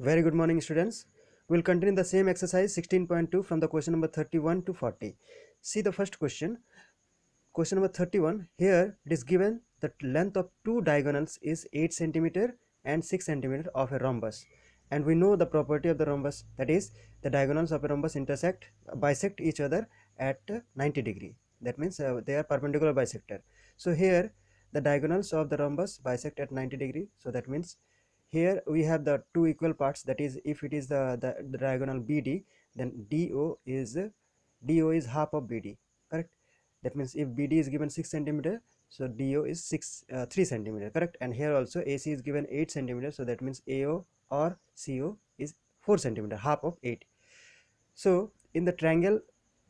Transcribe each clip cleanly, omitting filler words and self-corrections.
Very good morning, students. We'll continue the same exercise 16.2 from the question number 31 to 40. See the first question. Question number 31. Here it is given that length of two diagonals is 8 centimeter and 6 centimeter of a rhombus. And we know the property of the rhombus, that is the diagonals of a rhombus bisect each other at 90 degree. That means they are perpendicular bisector. So here the diagonals of the rhombus bisect at 90 degree. So that means here we have the two equal parts, that is if it is the diagonal BD, then DO is half of BD, correct? That means if BD is given 6 centimeter, so DO is 3 centimeter, correct? And here also AC is given 8 centimeter, so that means AO or CO is 4 centimeter, half of 8. So in the triangle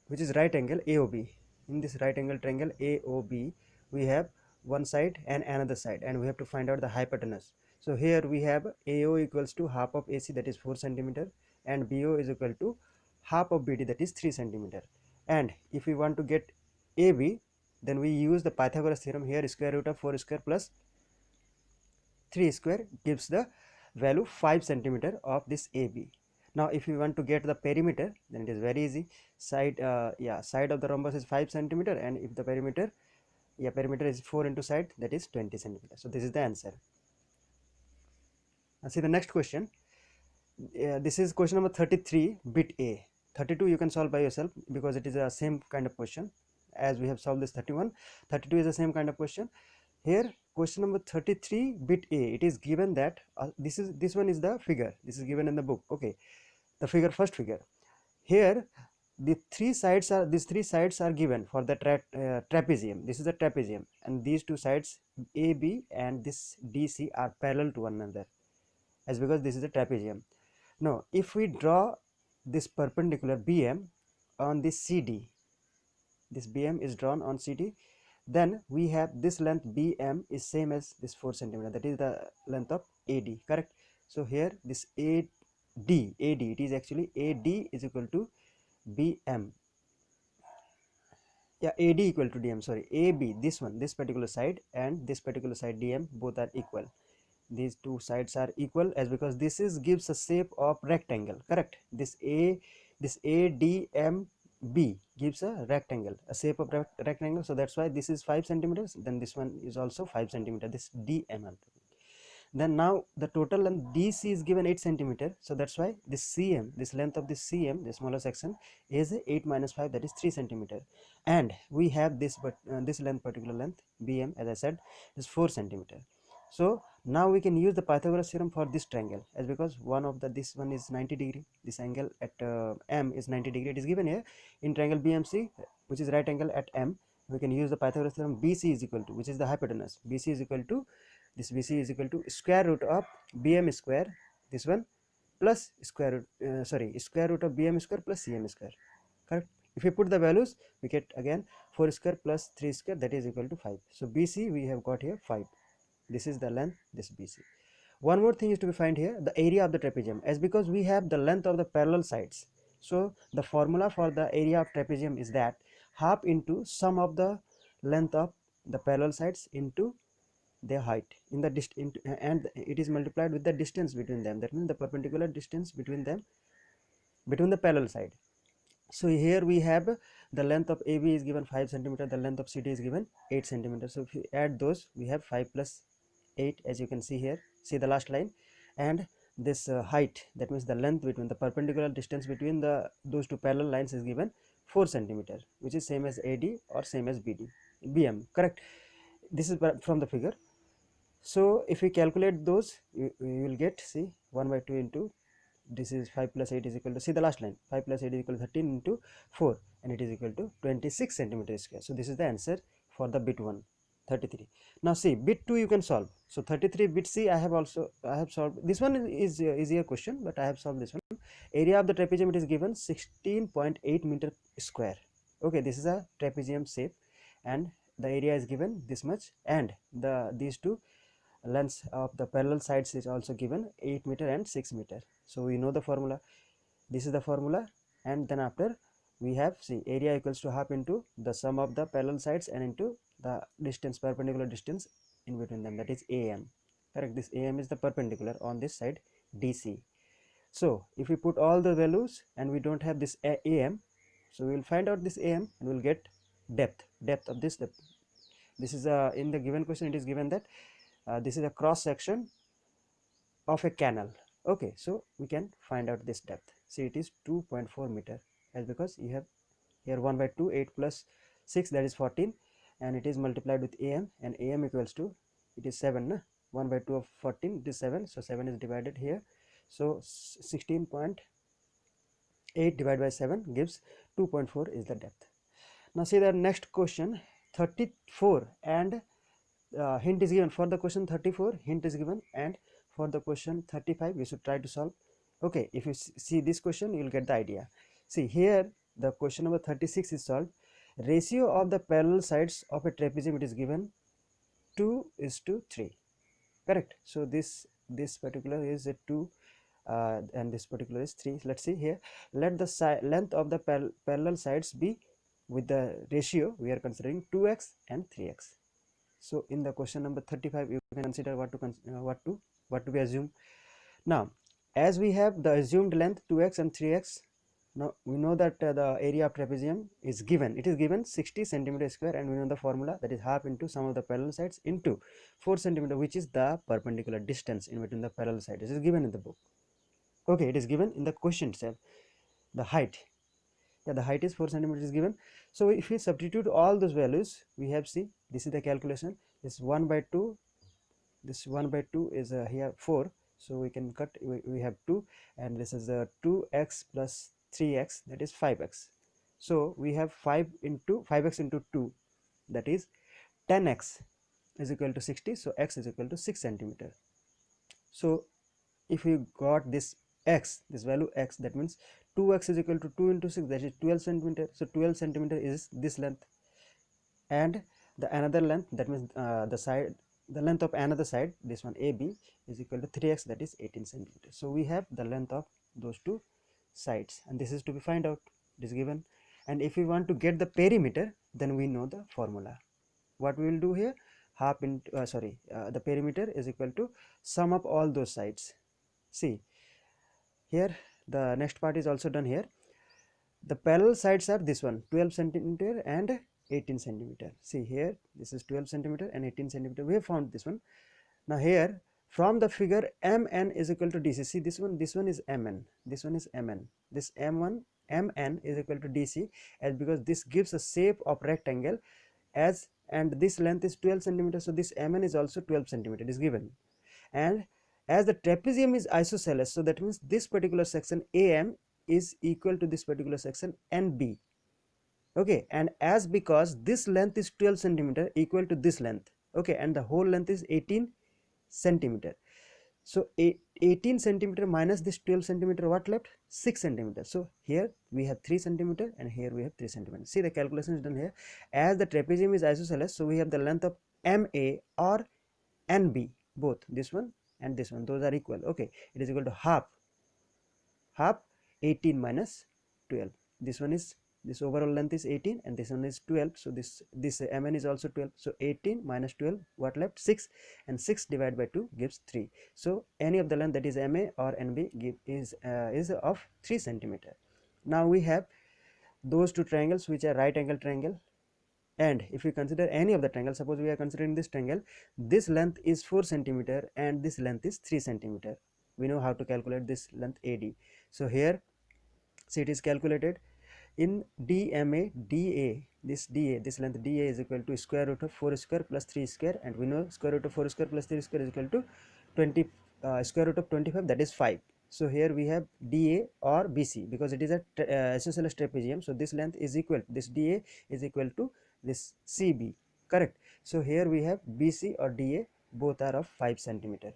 which is right angle AOB, in this right angle triangle AOB, we have one side and another side, and we have to find out the hypotenuse. So here we have AO equals to half of AC, that is 4 centimeter, and BO is equal to half of BD, that is 3 centimeter. And if we want to get AB, then we use the Pythagoras theorem. Here square root of 4 square plus 3 square gives the value 5 centimeter of this AB. Now if you want to get the perimeter, then it is very easy. Side of the rhombus is 5 centimeter, and if the perimeter is 4 into side, that is 20 centimeter. So this is the answer. Now see the next question. This is question number 33, bit A. 32 you can solve by yourself because it is the same kind of question as we have solved this 31. 32 is the same kind of question. Here question number 33, bit A, it is given that this one is the figure, this is given in the book. Okay, the first figure. Here these three sides are given for the trapezium. This is a trapezium, and these two sides AB and this DC are parallel to one another, as because this is a trapezium. Now if we draw this perpendicular BM on this CD, this BM is drawn on CD, then we have this length BM is same as this 4 centimeter, that is the length of AD, correct? So here this AD, it is actually AD is equal to BM. Yeah, AD equal to DM, sorry, AB, this particular side and this particular side DM, both are equal. These two sides are equal, as because this is gives a shape of rectangle, correct? This ADMB gives a rectangle, a shape of rectangle. So that's why this is 5 centimeters, then this one is also 5 centimeter, this DM. Then now the total length DC is given 8 centimeter, so that's why this CM, this length of this CM, the smaller section, is 8 minus 5, that is 3 centimeter. And we have this this length, particular length BM, as I said, is 4 centimeter. So now we can use the Pythagoras theorem for this triangle, as because this one is 90 degree, this angle at M is 90 degree. It is given here in triangle BMC, which is right angle at M. We can use the Pythagoras theorem. BC is equal to, which is the hypotenuse, BC is equal to, this BC is equal to square root of BM square, this one, plus square root of BM square plus CM square, correct? If we put the values, we get again 4 square plus 3 square, that is equal to 5. So BC we have got here 5. This is the length, this BC. One more thing is to be find here, the area of the trapezium, as because we have the length of the parallel sides. So the formula for the area of trapezium is that half into sum of the length of the parallel sides into their height in the and it is multiplied with the distance between them. That means the perpendicular distance between them, between the parallel side. So here we have the length of AB is given 5 centimeter, the length of CD is given 8 centimeter. So if you add those, we have 5 plus 8, as you can see here. See the last line, and this height, that means the length between the perpendicular distance between those two parallel lines is given 4 centimeter, which is same as AD or same as BM, correct? This is from the figure. So if we calculate those, you will get, see, 1 by 2 into, this is 5 plus 8 is equal to, see the last line, 5 plus 8 is equal to 13 into 4, and it is equal to 26 centimeter square. So this is the answer for the bit 1, 33. Now see, bit 2 you can solve. So 33 bit C, I have solved. This one is easier question, but I have solved this one. Area of the trapezium, it is given 16.8 meter square. Okay, this is a trapezium shape, and the area is given this much, and these two lengths of the parallel sides is also given 8 meter and 6 meter. So we know the formula, this is the formula, and then after we have, see, area equals to half into the sum of the parallel sides and into the distance, perpendicular distance in between them, that is AM, correct? This AM is the perpendicular on this side DC. So if we put all the values and we don't have this am, so we will find out this am and we will get depth of this depth. This is in the given question it is given that this is a cross section of a canal. Okay, so we can find out this depth. See, it is 2.4 meter, as because you have here 1 by 2, 8 plus 6, that is 14, and it is multiplied with am, and am equals to, it is 7 na? 1 by 2 of 14, it is 7, so 7 is divided here, so 16.8 divided by 7 gives 2.4 is the depth. Now see the next question 34, and hint is given for the question 34, hint is given, and for the question 35 we should try to solve. Okay, if you see this question you will get the idea. See here the question number 36 is solved. Ratio of the parallel sides of a trapezium, it is given 2:3, correct. So this particular is a 2 and this particular is 3. Let's see here, let the length of the parallel sides be, with the ratio we are considering 2x and 3x. So in the question number 35 you can consider what to be assumed. Now as we have the assumed length 2x and 3x, now we know that the area of trapezium is given, it is given 60 centimeter square, and we know the formula, that is half into sum of the parallel sides into 4 centimeter, which is the perpendicular distance in between the parallel sides. It is given in the book. Okay, it is given in the question itself. The height, yeah, the height is 4 centimeters is given. So if we substitute all those values, we have, see, this is the calculation, this 1 by 2, this 1 by 2 is here 4, so we can cut, we have 2, and this is 2x plus 3x, that is 5x. So we have 5x into 2, that is 10x is equal to 60, so x is equal to 6 centimeter. So if we got this x, this value x, that means 2x is equal to 2 into 6, that is 12 centimeter. So 12 centimeter is this length, and the another length, that means the length of another side, this one AB, is equal to 3x, that is 18 centimeters. So we have the length of those two sides, and this is to be find out, it is given. And if we want to get the perimeter, then we know the formula. What we will do here, half into the perimeter is equal to sum up all those sides. See here the next part is also done here. The parallel sides are this one, 12 centimeter and 18 centimeter. See here, this is 12 centimeter and 18 centimeter. We have found this one. Now here from the figure mn is equal to dc. See this one is mn, this one is mn, this mn is equal to dc, as because this gives a shape of rectangle, as, and this length is 12 centimeter, so this mn is also 12 centimeter is given. And as the trapezium is isosceles, so that means this particular section am is equal to this particular section nb. Okay, and as because this length is 12 centimeter equal to this length, okay, and the whole length is 18 centimeter, so 18 centimeter minus this 12 centimeter, what left? 6 centimeter. So here we have 3 centimeter and here we have 3 centimeter. See the calculation is done here. As the trapezium is isosceles, so we have the length of ma or nb, both this one and this one, those are equal. Okay, it is equal to half 18 minus 12. This one is, this overall length is 18 and this one is 12, so this mn is also 12, so 18 minus 12, what left? 6, and 6 divided by 2 gives 3. So any of the length, that is ma or nb, is of 3 centimeter. Now we have those two triangles which are right angle triangle, and if we consider any of the triangle, suppose we are considering this triangle, this length is 4 centimeter and this length is 3 centimeter. We know how to calculate this length AD. So here, see, it is calculated in DMA DA, this length DA is equal to square root of 4 square plus 3 square, and we know square root of 4 square plus 3 square is equal to 20 square root of 25, that is 5. So here we have DA or BC, because it is a isosceles trapezium, so this length is equal, this DA is equal to this CB, correct. So here we have BC or DA, both are of 5 centimeter,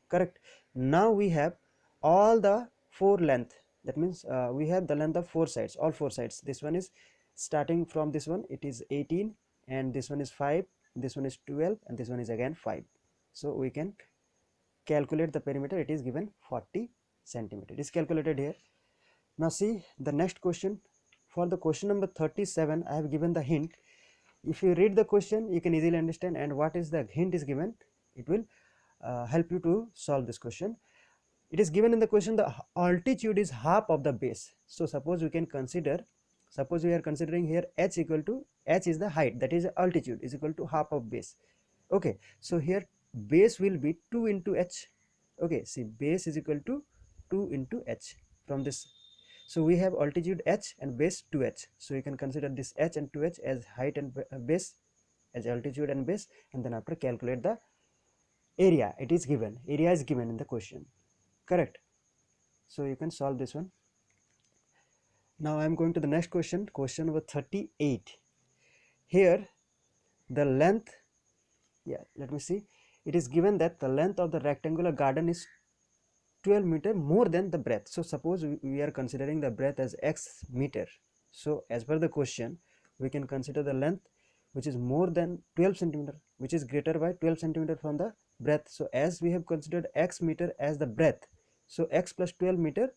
correct. Now we have all the 4 length, that means we have the length of 4 sides, all 4 sides. This one is starting from this one, it is 18, and this one is 5, this one is 12, and this one is again 5. So we can calculate the perimeter, it is given 40 centimeter, it is calculated here. Now see the next question. For the question number 37, I have given the hint. If you read the question, you can easily understand, and what is the hint is given, it will help you to solve this question. it is given in the question the altitude is half of the base. So suppose we can consider, suppose we are considering here h equal to, h is the height, that is altitude is equal to half of base. Okay, so here base will be 2 into h. Okay, see, base is equal to 2 into h from this. So we have altitude h and base 2h, so you can consider this h and 2h as height and base, as altitude and base, and then after calculate the area. It is given, area is given in the question, correct? So you can solve this one. Now I am going to the next question, question number 38. Here the length, yeah, let me see, it is given that the length of the rectangular garden is 12 meter more than the breadth. So suppose we are considering the breadth as x meter. So as per the question, we can consider the length which is more than 12 centimeter, which is greater by 12 centimeter from the breadth. So as we have considered x meter as the breadth, so x plus 12 meter,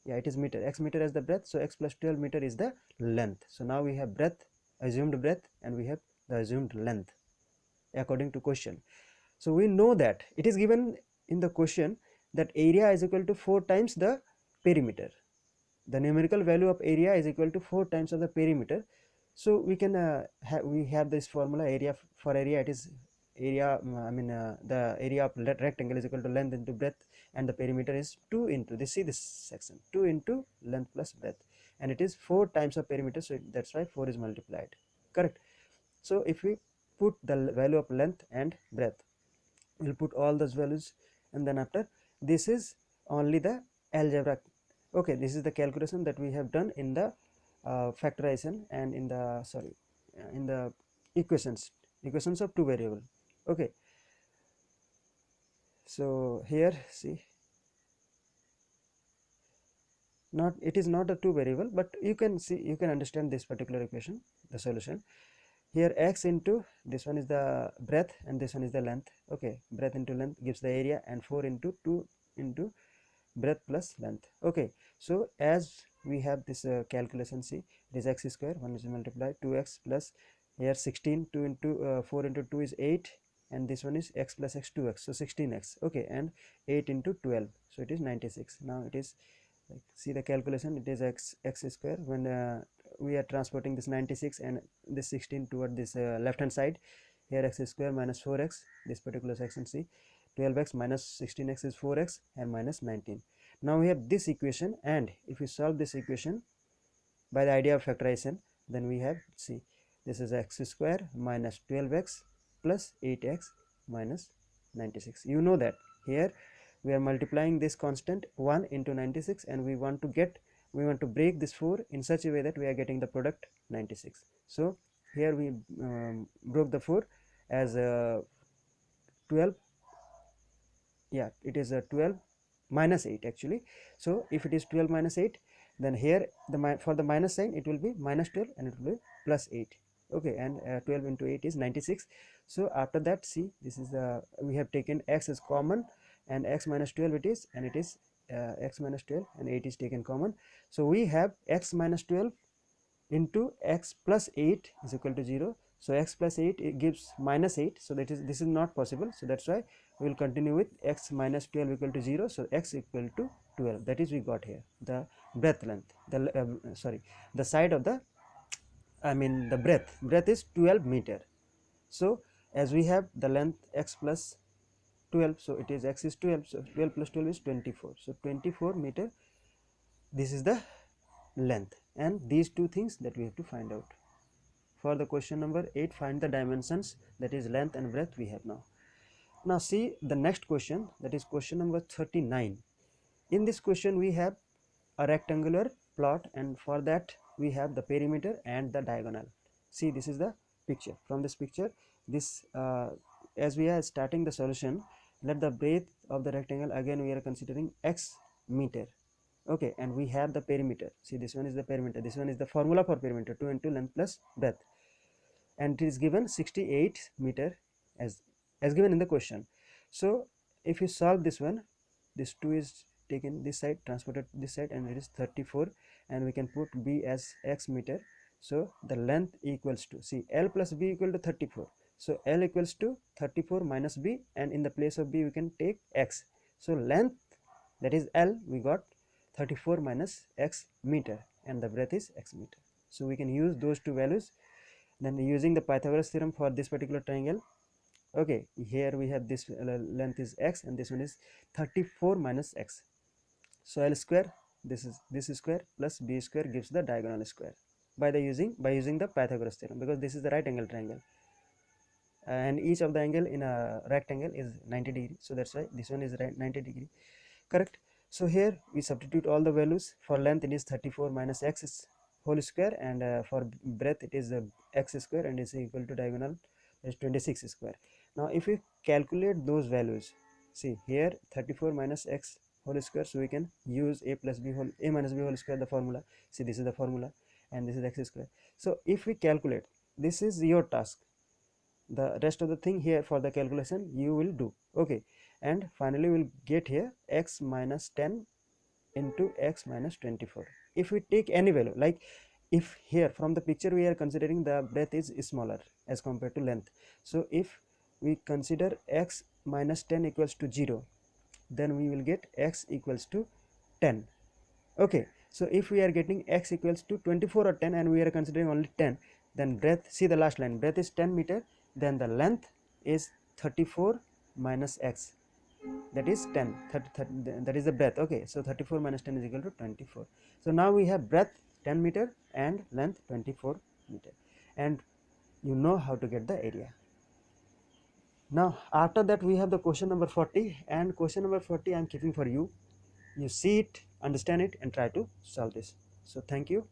yeah, it is meter, x meter as the breadth, so x plus 12 meter is the length. So now we have breadth, assumed breadth, and we have the assumed length according to question. So we know that it is given in the question that area is equal to 4 times the perimeter. The numerical value of area is equal to 4 times of the perimeter. So we can we have this formula, area, for area it is area, the area of rectangle is equal to length into breadth, and the perimeter is 2 into this, see this section, 2 into length plus breadth, and it is 4 times of perimeter, so that's why 4 is multiplied, correct? So if we put the value of length and breadth, we'll put all those values, and then after, this is only the algebra. Okay, this is the calculation that we have done in the factorization and in the, sorry, in the equations of two variable. Okay, so here see, not, it is not a two variable, but you can see, you can understand this particular equation, the solution. Here x into, this one is the breadth and this one is the length. Okay, breadth into length gives the area, and 4 into 2 into breadth plus length. Okay, so as we have this calculation, see, it is x square, 1 is multiplied 2x plus here 16, 2 into 4 into 2 is 8, and this one is x plus x 2x, so 16x. Okay, and 8 into 12, so it is 96. Now it is, like, see the calculation, it is x square when we are transporting this 96 and this 16 toward this left hand side. Here x square minus 4x, this particular section, see, 12x minus 16x is 4x and minus 19. Now we have this equation, and if we solve this equation by the idea of factorization, then we have, see, this is x square minus 12x plus 8x minus 96. You know that here we are multiplying this constant 1 into 96, and we want to break this 4 in such a way that we are getting the product 96. So here we broke the 4 as 12, yeah, it is a 12 minus 8 actually. So if it is 12 minus 8, then here the for the minus sign it will be minus 12 and it will be plus 8. Okay, and 12 into 8 is 96. So after that, see, this is the, we have taken x as common, and x minus 12 it is, and it is x minus 12 and 8 is taken common. So we have x minus 12 into x plus 8 is equal to 0. So x plus 8, it gives minus 8, so that is, this is not possible, so that's why we will continue with x minus 12 equal to 0. So x equal to 12, that is we got here the breadth length, the sorry, the side of the, the breadth is 12 meter. So as we have the length x plus 12, so it is x is 12, so 12 plus 12 is 24, so 24 meter, this is the length, and these two things that we have to find out. For the question number 8, find the dimensions, that is length and breadth we have now. Now see the next question, that is question number 39. In this question we have a rectangular plot, and for that we have the perimeter and the diagonal. See, this is the picture. From this picture, this as we are starting the solution, let the breadth of the rectangle, again we are considering x meter. Okay, and we have the perimeter. See, this one is the perimeter, this one is the formula for perimeter, 2 into length plus breadth, and it is given 68 meter as given in the question. So if you solve this one, this 2 is taken this side, transported this side, and it is 34, and we can put b as x meter. So the length equals to, see, l plus b equal to 34, so l equals to 34 minus b, and in the place of b we can take x. So length that is L, we got 34 minus x meter, and the breadth is x meter. So we can use those two values. Then using the Pythagoras theorem for this particular triangle, okay, here we have this length is x and this one is 34 minus x. So L square, this square plus b square gives the diagonal square by using the Pythagoras theorem, because this is the right angle triangle and each of the angle in a rectangle is 90 degree, so that's why this one is 90 degree, correct. So here we substitute all the values. For length it is 34 minus x whole square, and for breadth it is x square, and is equal to diagonal is 26 square. Now if we calculate those values, see here 34 minus x whole square, so we can use a minus b whole square, the formula. See, this is the formula and this is x square. So if we calculate, this is your task, the rest of the thing here for the calculation you will do, okay. And finally we'll get here x minus 10 into x minus 24. If we take any value, like if here from the picture we are considering the breadth is smaller as compared to length, so if we consider x minus 10 equals to 0, then we will get x equals to 10, okay. So if we are getting x equals to 24 or 10 and we are considering only 10, then breadth, see the last line, breadth is 10 meter, then the length is 34 minus x, that is 10, 30, that is the breadth, okay. So 34 minus 10 is equal to 24. So now we have breadth 10 meter and length 24 meter, and you know how to get the area. Now after that we have the question number 40, and question number 40 I am keeping for you. You see it, understand it, and try to solve this. So thank you.